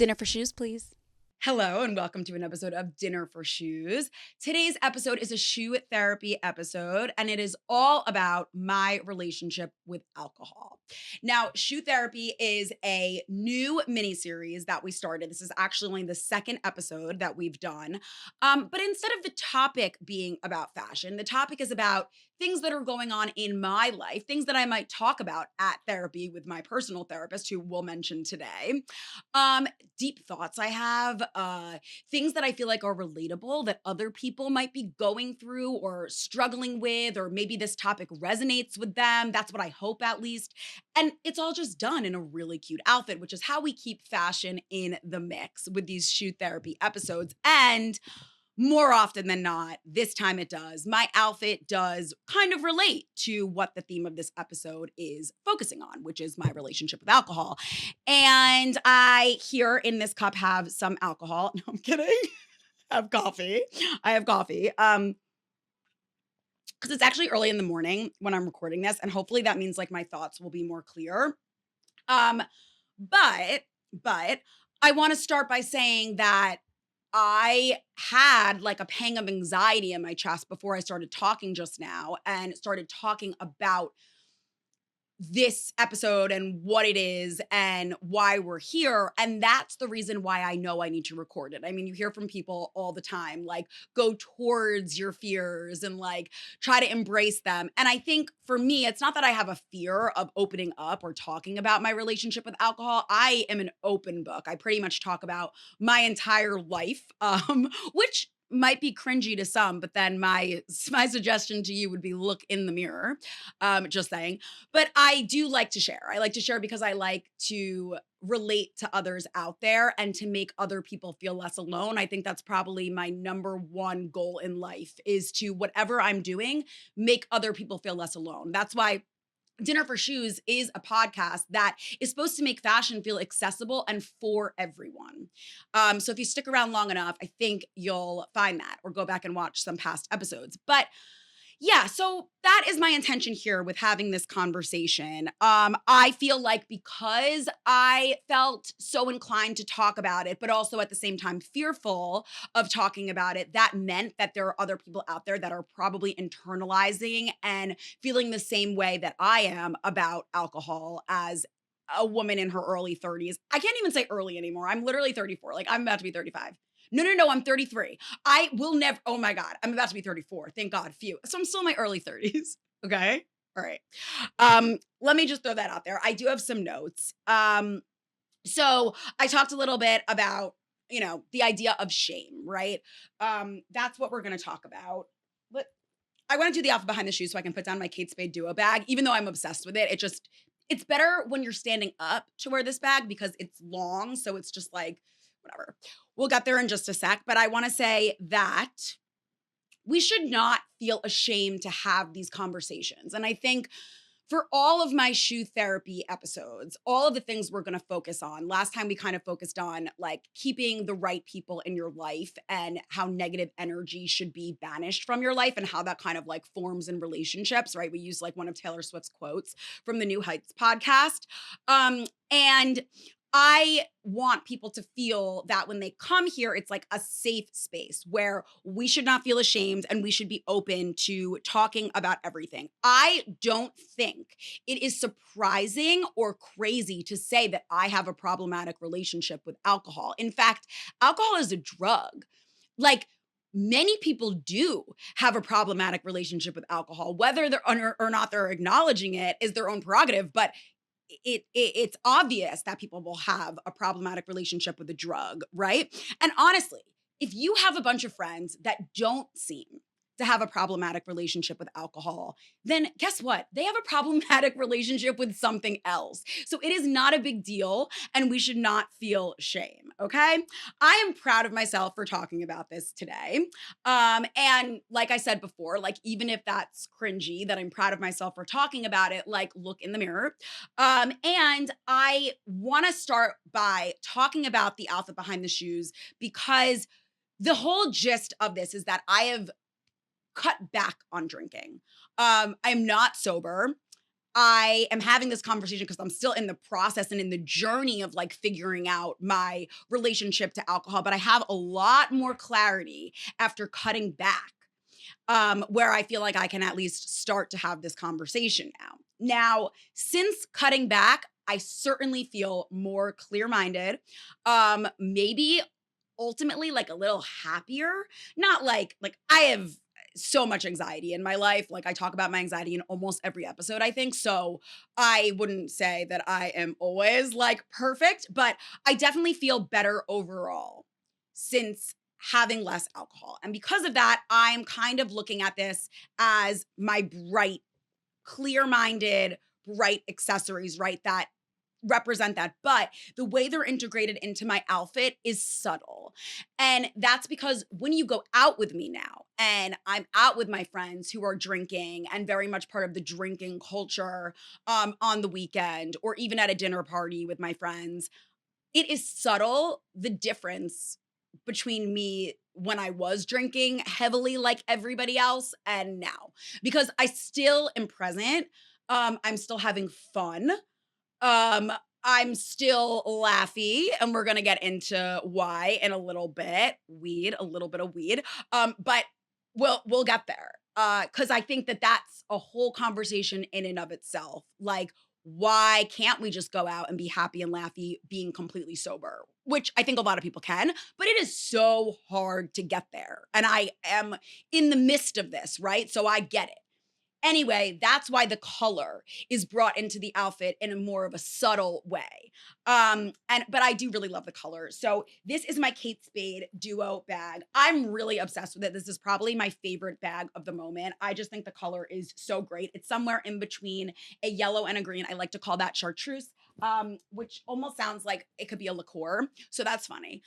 Dinner for shoes, please. Hello, and welcome to an episode of Dinner for Shoes. Today's episode is a shoe therapy episode, and it is all about my relationship with alcohol. Now, shoe therapy is a new miniseries that we started. This is actually only the second episode that we've done. But instead of the topic being about fashion, the topic is about things that are going on in my life, things that I might talk about at therapy with my personal therapist, who we'll mention today. Deep thoughts I have, things that I feel like are relatable that other people might be going through or struggling with, or maybe this topic resonates with them. That's what I hope, at least. And it's all just done in a really cute outfit, which is how we keep fashion in the mix with these shoe therapy episodes. And more often than not, this time it does. My outfit does kind of relate to what the theme of this episode is focusing on, which is my relationship with alcohol. And I here in this cup have some alcohol. No, I'm kidding. I have coffee. I have coffee. Because it's actually early in the morning when I'm recording this, and hopefully that means like my thoughts will be more clear. Um, but I want to start by saying that I had like a pang of anxiety in my chest before I started talking just now and started talking about this episode and what it is and why we're here. And that's the reason why I know I need to record it. I mean, you hear from people all the time, like, go towards your fears and like try to embrace them. And I think for me, it's not that I have a fear of opening up or talking about my relationship with alcohol. I am an open book. I pretty much talk about my entire life, which might be cringy to some, but then my suggestion to you would be look in the mirror. Just saying. But I do like to share. I like to share because I like to relate to others out there and to make other people feel less alone. I think that's probably my number one goal in life is to whatever I'm doing, make other people feel less alone. That's why Dinner for Shoes is a podcast that is supposed to make fashion feel accessible and for everyone. So if you stick around long enough, I think you'll find that or go back and watch some past episodes. But yeah, so that is my intention here with having this conversation. I feel like because I felt so inclined to talk about it, but also at the same time fearful of talking about it, that meant that there are other people out there that are probably internalizing and feeling the same way that I am about alcohol as a woman in her early 30s. I can't even say early anymore. I'm literally 34. Like I'm about to be 35. No, I'm 33. I will never, oh my God, I'm about to be 34. Thank God, phew. So I'm still in my early 30s. Okay. All right. Let me just throw that out there. I do have some notes. So I talked a little bit about, the idea of shame, right? That's what we're going to talk about. But I want to do the outfit behind the shoes so I can put down my Kate Spade duo bag, even though I'm obsessed with it. It's better when you're standing up to wear this bag because it's long. So it's just like, whatever. We'll get there in just a sec. But I want to say that we should not feel ashamed to have these conversations. And I think for all of my shoe therapy episodes, all of the things we're going to focus on. Last time we kind of focused on like keeping the right people in your life and how negative energy should be banished from your life and how that kind of like forms in relationships, right? We use like one of Taylor Swift's quotes from the New Heights podcast. And I want people to feel that when they come here, it's like a safe space where we should not feel ashamed and we should be open to talking about everything. I don't think it is surprising or crazy to say that I have a problematic relationship with alcohol. In fact, alcohol is a drug. Like, many people do have a problematic relationship with alcohol. Whether they're or not they're acknowledging it is their own prerogative, but it's obvious that people will have a problematic relationship with a drug, right? And honestly, if you have a bunch of friends that don't seem to have a problematic relationship with alcohol, then guess what? They have a problematic relationship with something else. So it is not a big deal and we should not feel shame, okay? I am proud of myself for talking about this today. And like I said before, like even if that's cringy that I'm proud of myself for talking about it, like look in the mirror. And I want to start by talking about the outfit behind the shoes because the whole gist of this is that I have cut back on drinking. I'm not sober. I am having this conversation because I'm still in the process and in the journey of like figuring out my relationship to alcohol, but I have a lot more clarity after cutting back, where I feel like I can at least start to have this conversation now. Now, since cutting back, I certainly feel more clear-minded, maybe ultimately like a little happier. Not like I have so much anxiety in my life. Like I talk about my anxiety in almost every episode, I think. So I wouldn't say that I am always like perfect, but I definitely feel better overall since having less alcohol. And because of that, I'm kind of looking at this as my bright, clear-minded, bright accessories, right? That represent that. But the way they're integrated into my outfit is subtle. And that's because when you go out with me now, and I'm out with my friends who are drinking and very much part of the drinking culture on the weekend, or even at a dinner party with my friends, it is subtle, the difference between me when I was drinking heavily like everybody else and now. Because I still am present, I'm still having fun, um, I'm still laughy, and we're gonna get into why in a little bit. Weed, a little bit of weed. But we'll get there. Because I think that that's a whole conversation in and of itself. Like, why can't we just go out and be happy and laughy being completely sober? Which I think a lot of people can, but it is so hard to get there. And I am in the midst of this, right? So I get it. Anyway, that's why the color is brought into the outfit in a more of a subtle way. But I do really love the color. So this is my Kate Spade duo bag. I'm really obsessed with it. This is probably my favorite bag of the moment. I just think the color is so great. It's somewhere in between a yellow and a green. I like to call that chartreuse, which almost sounds like it could be a liqueur. So that's funny.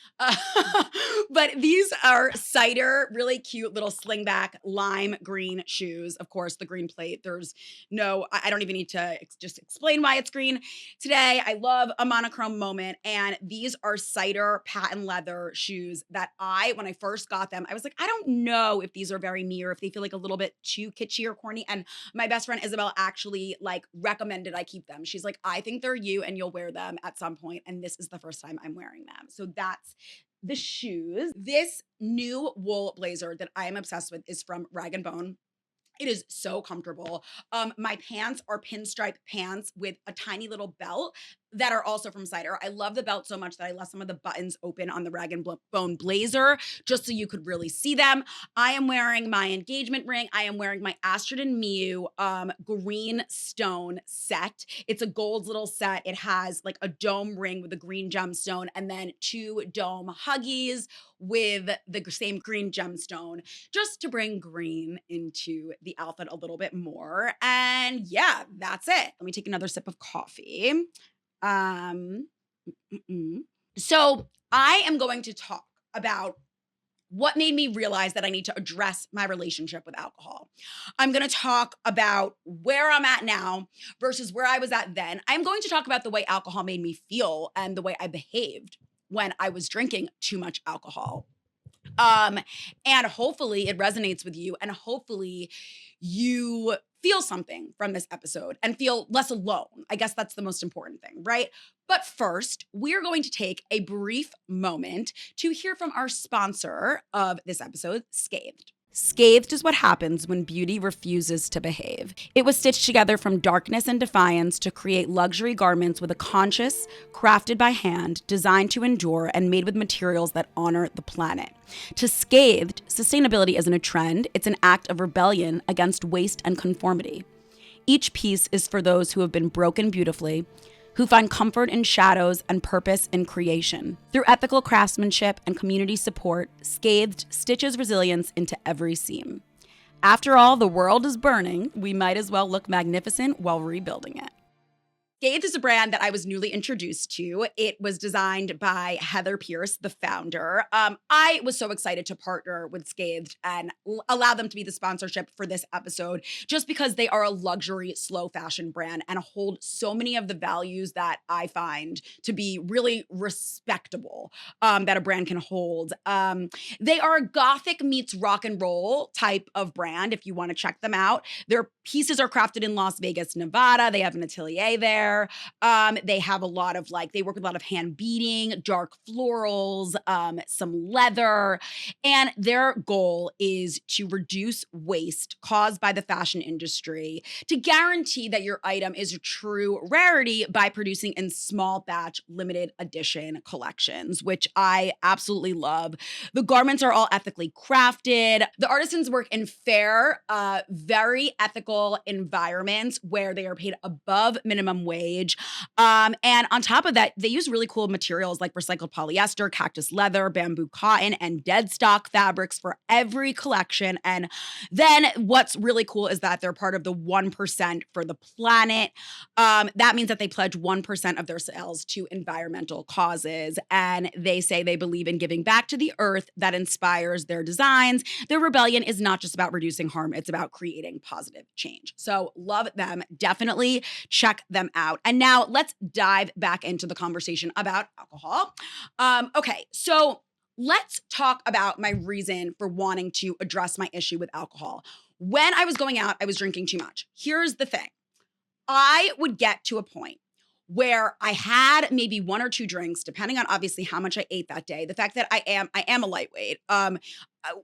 But these are Cider, really cute little slingback lime green shoes. Of course, the green plate. There's no, I don't even need to just explain why it's green today. I love a monochrome moment. And these are Cider patent leather shoes that when I first got them, I was like, I don't know if these are very me or if they feel like a little bit too kitschy or corny. And my best friend Isabel actually like recommended I keep them. She's like, I think they're you and you'll wear them at some point. And this is the first time I'm wearing them. So that's the shoes. This new wool blazer that I am obsessed with is from Rag & Bone. It is so comfortable. My pants are pinstripe pants with a tiny little belt that are also from Cider. I love the belt so much that I left some of the buttons open on the Rag & Bone blazer just so you could really see them. I am wearing my engagement ring. I am wearing my Astrid Miyu green stone set. It's a gold little set. It has like a dome ring with a green gemstone and then 2 dome huggies with the same green gemstone, just to bring green into the outfit a little bit more. And yeah, that's it. Let me take another sip of coffee. Um, So I am going to talk about what made me realize that I need to address my relationship with alcohol. I'm going to talk about where I'm at now versus where I was at then. I'm going to talk about the way alcohol made me feel and the way I behaved when I was drinking too much alcohol. And hopefully it resonates with you, and hopefully you feel something from this episode and feel less alone. I guess that's the most important thing, right? But first, we're going to take a brief moment to hear from our sponsor of this episode, Scathed. Scathed is what happens when beauty refuses to behave. It was stitched together from darkness and defiance to create luxury garments with a conscience, crafted by hand, designed to endure, and made with materials that honor the planet. To Scathed, sustainability isn't a trend, it's an act of rebellion against waste and conformity. Each piece is for those who have been broken beautifully, who find comfort in shadows and purpose in creation. Through ethical craftsmanship and community support, Scathed stitches resilience into every seam. After all, the world is burning. We might as well look magnificent while rebuilding it. Scathe is a brand that I was newly introduced to. It was designed by Heather Pierce, the founder. I was so excited to partner with Scathed and allow them to be the sponsorship for this episode, just because they are a luxury, slow fashion brand and hold so many of the values that I find to be really respectable, that a brand can hold. They are a gothic meets rock and roll type of brand, if you want to check them out. Their pieces are crafted in Las Vegas, Nevada. They have an atelier there. They have a lot of they work with a lot of hand beading, dark florals, some leather. And their goal is to reduce waste caused by the fashion industry, to guarantee that your item is a true rarity by producing in small batch limited edition collections, which I absolutely love. The garments are all ethically crafted. The artisans work in fair, very ethical environments where they are paid above minimum wage. And on top of that, they use really cool materials like recycled polyester, cactus leather, bamboo cotton, and dead stock fabrics for every collection. And then what's really cool is that they're part of the 1% for the planet. That means that they pledge 1% of their sales to environmental causes. And they say they believe in giving back to the earth that inspires their designs. Their rebellion is not just about reducing harm, it's about creating positive change. So love them. Definitely check them out. And now let's dive back into the conversation about alcohol. Okay, so let's talk about my reason for wanting to address my issue with alcohol. When I was going out, I was drinking too much. Here's the thing. I would get to a point where I had maybe one or two drinks, depending on obviously how much I ate that day. The fact that I am a lightweight,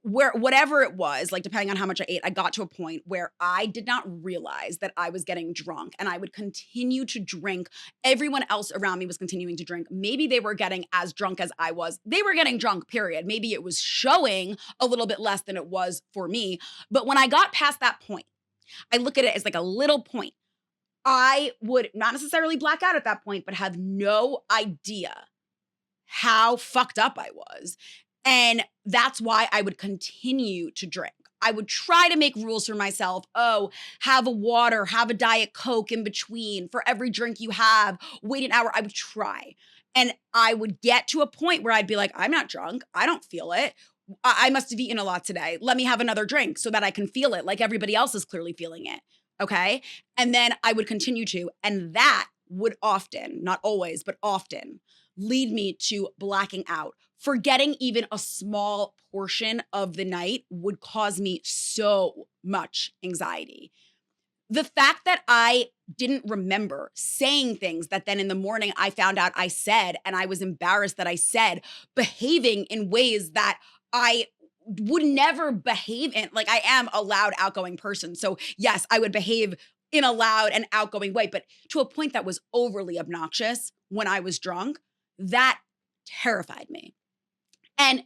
where whatever it was, depending on how much I ate, I got to a point where I did not realize that I was getting drunk, and I would continue to drink. Everyone else around me was continuing to drink. Maybe they were getting as drunk as I was. They were getting drunk, period. Maybe it was showing a little bit less than it was for me. But when I got past that point, I look at it as like a little point. I would not necessarily black out at that point, but have no idea how fucked up I was. And that's why I would continue to drink. I would try to make rules for myself. Oh, have a water, have a Diet Coke in between. For every drink you have, wait an hour. I would try. And I would get to a point where I'd be like, I'm not drunk. I don't feel it. I must have eaten a lot today. Let me have another drink so that I can feel it like everybody else is clearly feeling it. Okay. And then I would continue to, and that would often, not always, but often lead me to blacking out. Forgetting even a small portion of the night would cause me so much anxiety. The fact that I didn't remember saying things that then in the morning I found out I said, and I was embarrassed that I said, behaving in ways that I would never behave in. I am a loud, outgoing person. So yes, I would behave in a loud and outgoing way, but to a point that was overly obnoxious when I was drunk, that terrified me. And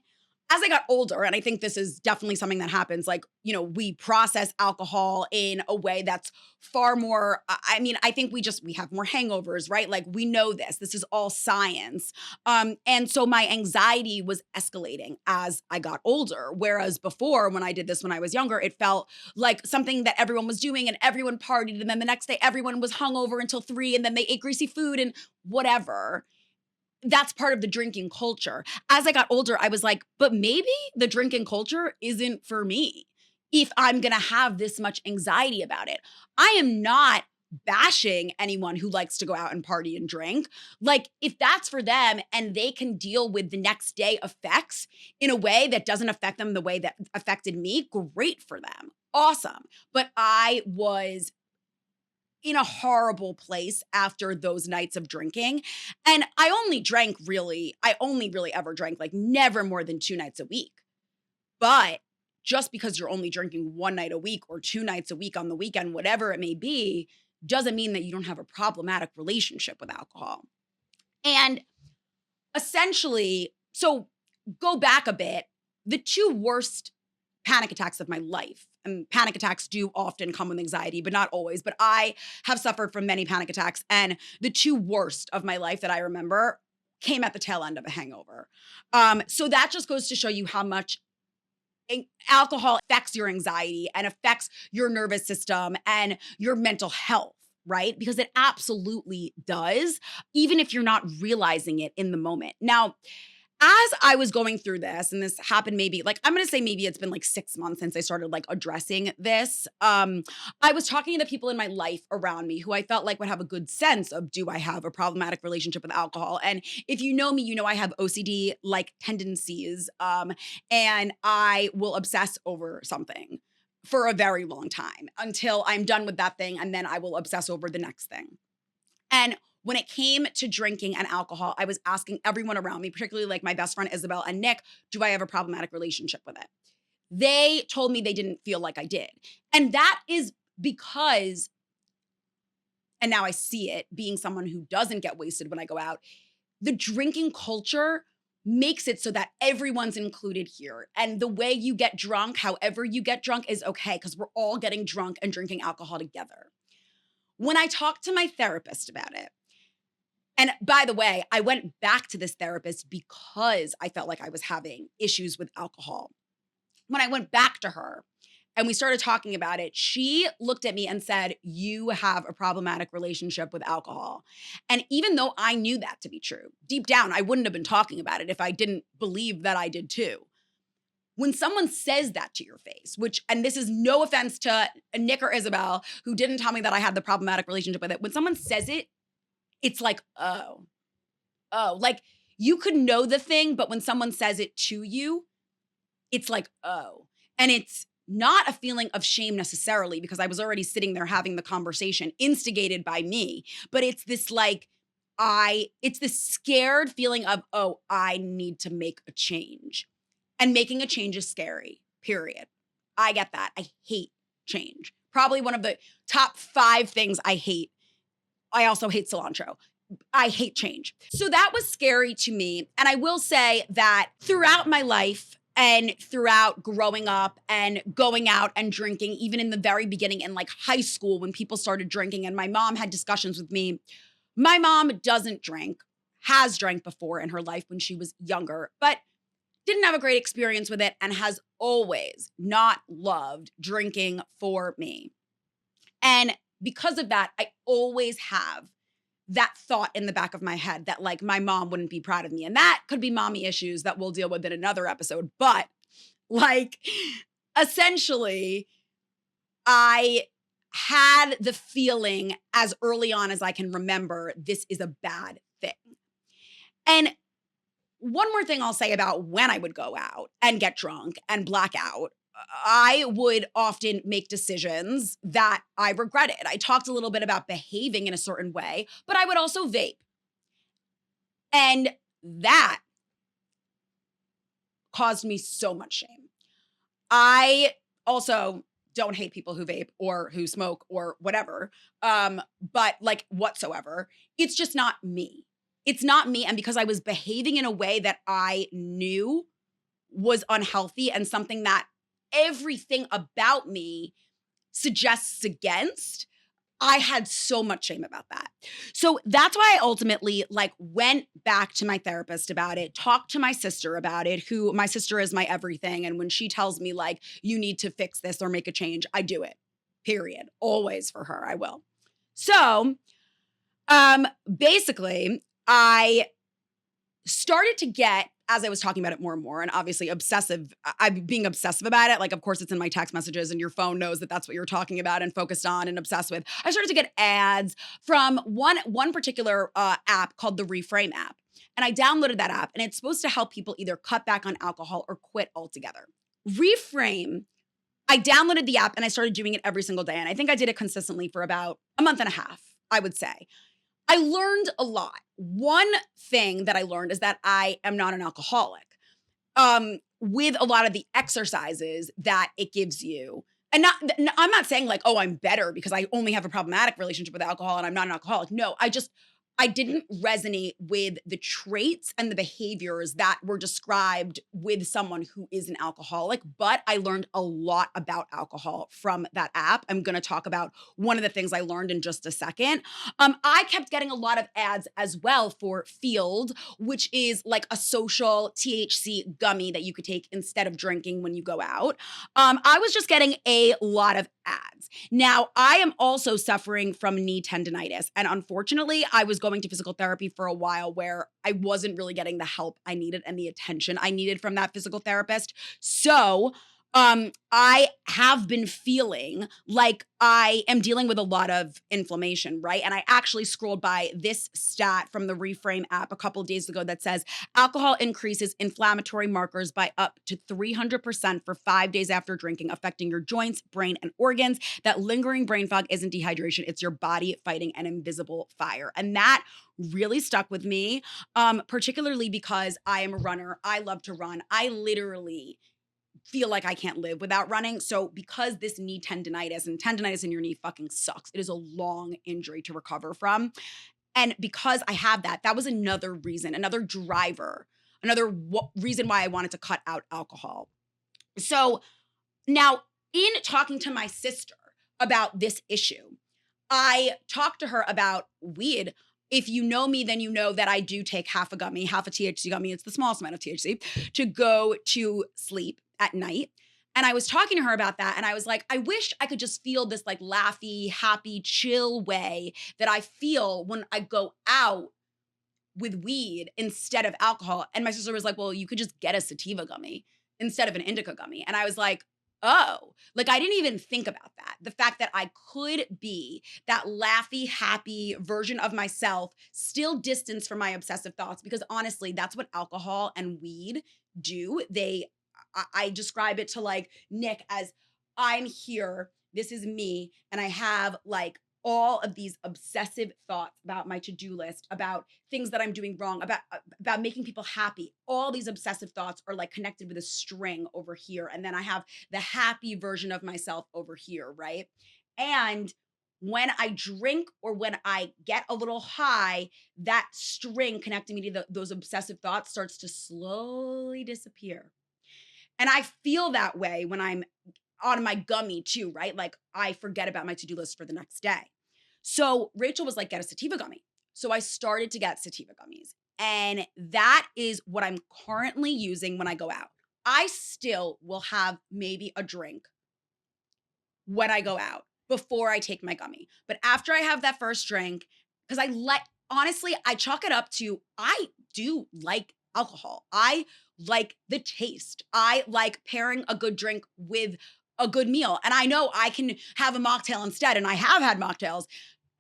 as I got older, and I think this is definitely something that happens, we process alcohol in a way that's far more, I think we have more hangovers, right? We know this. This is all science. And so my anxiety was escalating as I got older. Whereas before, when I did this when I was younger, it felt like something that everyone was doing and everyone partied. And then the next day, everyone was hungover until 3 and then they ate greasy food and whatever. That's part of the drinking culture. As I got older, I was like, but maybe the drinking culture isn't for me if I'm going to have this much anxiety about it. I am not bashing anyone who likes to go out and party and drink. If that's for them and they can deal with the next day effects in a way that doesn't affect them the way that affected me, great for them. Awesome. But I was in a horrible place after those nights of drinking. And I only really ever drank never more than 2 nights a week. But just because you're only drinking 1 night a week or 2 nights a week on the weekend, whatever it may be, doesn't mean that you don't have a problematic relationship with alcohol. And essentially, so go back a bit, the 2 worst panic attacks of my life. And panic attacks do often come with anxiety, but not always. But I have suffered from many panic attacks. And the 2 worst of my life that I remember came at the tail end of a hangover. So that just goes to show you how much alcohol affects your anxiety and affects your nervous system and your mental health. right? Because it absolutely does, even if you're not realizing it in the moment. Now, as I was going through this, and this happened maybe like I'm gonna say maybe it's been like 6 months since I started like addressing this. I was talking to the people in my life around me who I felt like would have a good sense of, do I have a problematic relationship with alcohol? And if you know me, you know I have OCD like tendencies, and I will obsess over something for a very long time until I'm done with that thing, and then I will obsess over the next thing. And when it came to drinking and alcohol, I was asking everyone around me, particularly like my best friend Isabel and Nick, do I have a problematic relationship with it? They told me they didn't feel like I did. And that is because, and now I see it being someone who doesn't get wasted when I go out, the drinking culture makes it so that everyone's included here. And the way you get drunk, however you get drunk, is okay because we're all getting drunk and drinking alcohol together. When I talked to my therapist about it, and by the way, I went back to this therapist because I felt like I was having issues with alcohol. When I went back to her and we started talking about it, she looked at me and said, "You have a problematic relationship with alcohol." And even though I knew that to be true, deep down, I wouldn't have been talking about it if I didn't believe that I did too. When someone says that to your face, which, and this is no offense to Nick or Isabel, who didn't tell me that I had the problematic relationship with it, when someone says it, it's like, oh, like you could know the thing, but when someone says it to you, it's like, oh. And it's not a feeling of shame necessarily because I was already sitting there having the conversation instigated by me, but it's this like, it's this scared feeling of, oh, I need to make a change. And making a change is scary, period. I get that. I hate change. Probably one of the top 5 things I hate. I also hate cilantro. I hate change. So that was scary to me. And I will say that throughout my life and throughout growing up and going out and drinking, even in the very beginning in like high school when people started drinking and my mom had discussions with me, my mom doesn't drink, has drank before in her life when she was younger, but didn't have a great experience with it and has always not loved drinking for me. And because of that, I always have that thought in the back of my head that like my mom wouldn't be proud of me. And that could be mommy issues that we'll deal with in another episode. But like essentially, I had the feeling as early on as I can remember, this is a bad thing. And one more thing I'll say about when I would go out and get drunk and black out, I would often make decisions that I regretted. I talked a little bit about behaving in a certain way, but I would also vape. And that caused me so much shame. I also don't hate people who vape or who smoke or whatever, but like whatsoever. It's just not me. It's not me. And because I was behaving in a way that I knew was unhealthy and something that everything about me suggests against, I had so much shame about that. So that's why I ultimately like went back to my therapist about it, talked to my sister about it, who my sister is my everything. And when she tells me like, you need to fix this or make a change, I do it, period. Always for her, I will. So basically, I started to get, as I was talking about it more and more, and obviously I'm being obsessive about it. Like, of course, it's in my text messages and your phone knows that that's what you're talking about and focused on and obsessed with. I started to get ads from one particular app called the Reframe app. And I downloaded that app and it's supposed to help people either cut back on alcohol or quit altogether. Reframe, I downloaded the app and I started doing it every single day. And I think I did it consistently for about a month and a half, I would say. I learned a lot. One thing that I learned is that I am not an alcoholic. With a lot of the exercises that it gives you, and I'm not saying like, oh, I'm better because I only have a problematic relationship with alcohol and I'm not an alcoholic. No, I didn't resonate with the traits and the behaviors that were described with someone who is an alcoholic, but I learned a lot about alcohol from that app. I'm going to talk about one of the things I learned in just a second. I kept getting a lot of ads as well for Field, which is like a social THC gummy that you could take instead of drinking when you go out. I was just getting a lot of ads. Now, I am also suffering from knee tendonitis. And unfortunately, I was going to physical therapy for a while where I wasn't really getting the help I needed and the attention I needed from that physical therapist. So, I have been feeling like I am dealing with a lot of inflammation, right? And I actually scrolled by this stat from the Reframe app a couple of days ago that says alcohol increases inflammatory markers by up to 300% for 5 days after drinking, affecting your joints, brain, and organs. That lingering brain fog isn't dehydration, it's your body fighting an invisible fire. And that really stuck with me, particularly because I am a runner. I love to run. I literally feel like I can't live without running. So because this knee tendonitis and tendonitis in your knee fucking sucks, it is a long injury to recover from. And because I have that, that was another reason, another driver, another reason why I wanted to cut out alcohol. So now, in talking to my sister about this issue, I talked to her about weed. If you know me, then you know that I do take half a gummy, half a THC gummy. It's the smallest amount of THC to go to sleep at night. And I was talking to her about that. And I was like, I wish I could just feel this like laughy, happy, chill way that I feel when I go out with weed instead of alcohol. And my sister was like, well, you could just get a sativa gummy instead of an indica gummy. And I was like, oh, like I didn't even think about that. The fact that I could be that laughy, happy version of myself, still distanced from my obsessive thoughts, because honestly, that's what alcohol and weed do. I describe it to like Nick as I'm here, this is me, and I have like all of these obsessive thoughts about my to-do list, about things that I'm doing wrong, about making people happy. All these obsessive thoughts are like connected with a string over here. And then I have the happy version of myself over here, right? And when I drink or when I get a little high, that string connecting me to those obsessive thoughts starts to slowly disappear. And I feel that way when I'm on my gummy too, right? Like I forget about my to-do list for the next day. So Rachel was like, get a sativa gummy. So I started to get sativa gummies. And that is what I'm currently using when I go out. I still will have maybe a drink when I go out before I take my gummy. But after I have that first drink, because honestly, I chalk it up to I do like alcohol. I like the taste. I like pairing a good drink with a good meal. And I know I can have a mocktail instead. And I have had mocktails,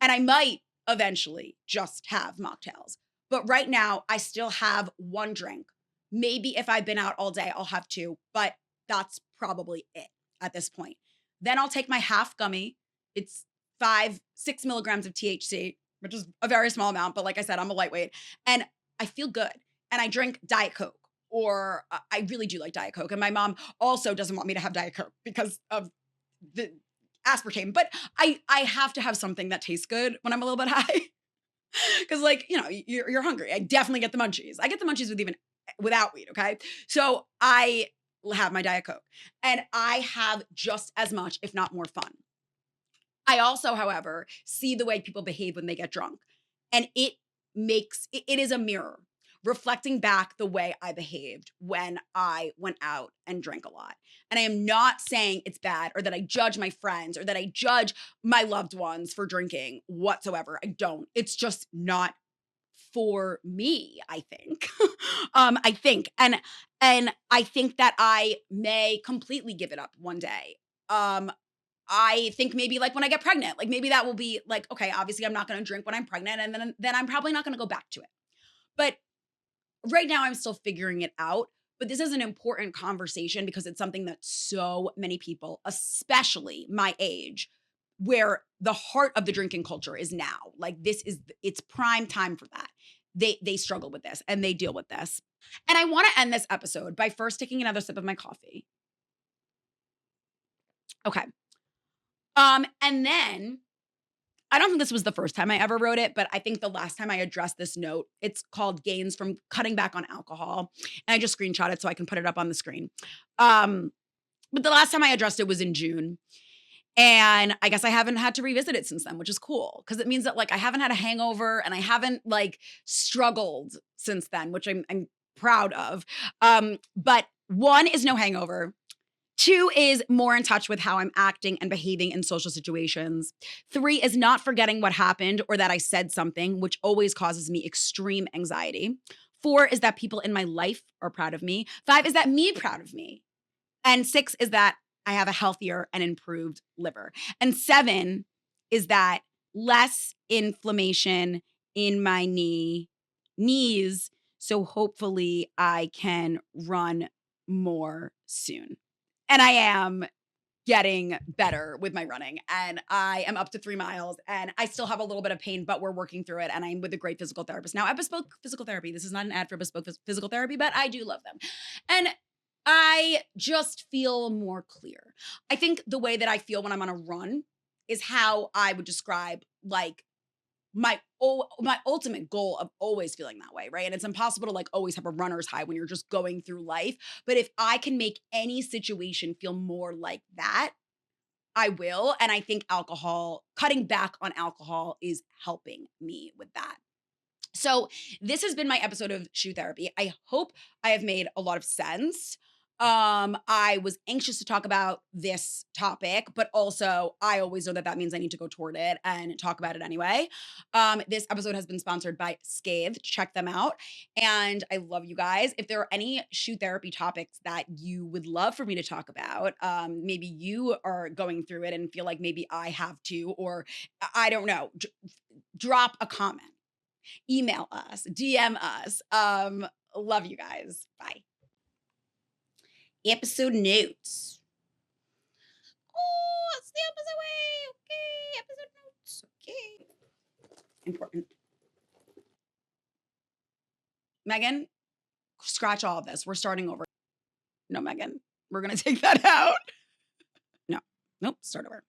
and I might eventually just have mocktails. But right now, I still have one drink. Maybe if I've been out all day, I'll have two, but that's probably it at this point. Then I'll take my half gummy. It's 6 milligrams of THC, which is a very small amount. But like I said, I'm a lightweight and I feel good. And I drink Diet Coke, or I really do like Diet Coke. And my mom also doesn't want me to have Diet Coke because of the aspartame. But I have to have something that tastes good when I'm a little bit high. Because like, you're hungry. I definitely get the munchies. I get the munchies without weed, okay? So I have my Diet Coke, and I have just as much, if not more fun. I also, however, see the way people behave when they get drunk, and it is a mirror reflecting back the way I behaved when I went out and drank a lot. And I am not saying it's bad or that I judge my friends or that I judge my loved ones for drinking whatsoever. I don't. It's just not for me, I think. I think. And I think that I may completely give it up one day. I think maybe like when I get pregnant, like maybe that will be like, okay, obviously I'm not going to drink when I'm pregnant, and then I'm probably not going to go back to it. But right now I'm still figuring it out. But this is an important conversation because it's something that so many people, especially my age, where the heart of the drinking culture is now. Like it's prime time for that. They struggle with this and they deal with this. And I want to end this episode by first taking another sip of my coffee. Okay. And then I don't think this was the first time I ever wrote it, but I think the last time I addressed this note, it's called Gains from Cutting Back on Alcohol. And I just screenshot it so I can put it up on the screen. But the last time I addressed it was in June. And I guess I haven't had to revisit it since then, which is cool because it means that like I haven't had a hangover and I haven't like struggled since then, which I'm proud of. But one is no hangover. Two is more in touch with how I'm acting and behaving in social situations. Three is not forgetting what happened or that I said something, which always causes me extreme anxiety. Four is that people in my life are proud of me. Five is that me proud of me. And six is that I have a healthier and improved liver. And seven is that less inflammation in my knees. So hopefully I can run more soon. And I am getting better with my running. And I am up to 3 miles and I still have a little bit of pain, but we're working through it. And I'm with a great physical therapist. Now, at Bespoke Physical Therapy, this is not an ad for Bespoke Physical Therapy, but I do love them. And I just feel more clear. I think the way that I feel when I'm on a run is how I would describe like my ultimate goal of always feeling that way, right? And it's impossible to like always have a runner's high when you're just going through life. But if I can make any situation feel more like that, I will. And I think cutting back on alcohol is helping me with that. So this has been my episode of Shoe Therapy. I hope I have made a lot of sense. I was anxious to talk about this topic, but also I always know that that means I need to go toward it and talk about it anyway. This episode has been sponsored by Spade. Check them out. And I love you guys. If there are any shoe therapy topics that you would love for me to talk about, maybe you are going through it and feel like maybe I have to, or I don't know, drop a comment. Email us, DM us. Love you guys. Bye. Episode notes. Oh, it's the episode way. Okay, episode notes. Okay. Important. Megan, scratch all of this. We're starting over. No, Megan, we're going to take that out. No, nope, start over.